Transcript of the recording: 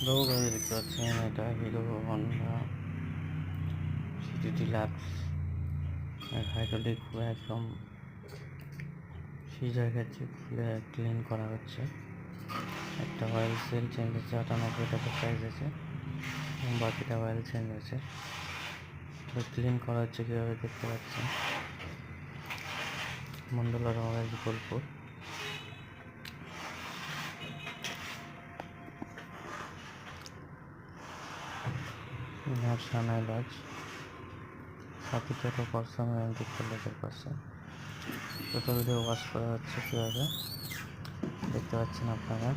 লোক দেখতে পাচ্ছেন এটা hero Honda city deluxe hydraulic একদম সেই জায়গায় খুলে ক্লিন করা হচ্ছে। একটা অয়েল সেল চেঞ্জ হচ্ছে, 98 টাকা প্রাইস আছে এবং বাকিটা অয়েল চেঞ্জ আছে। তো ক্লিন করা হচ্ছে কীভাবে দেখতে পাচ্ছেন, মন্ডলার অয়েল বোলপুর। সানাই লজ সাথী টোটো পার্সন অ্যান্টিক কলেজের পাশে টোটো ভিডিও ওয়াশ করা হচ্ছে কীভাবে দেখতে পাচ্ছেন আপনারা।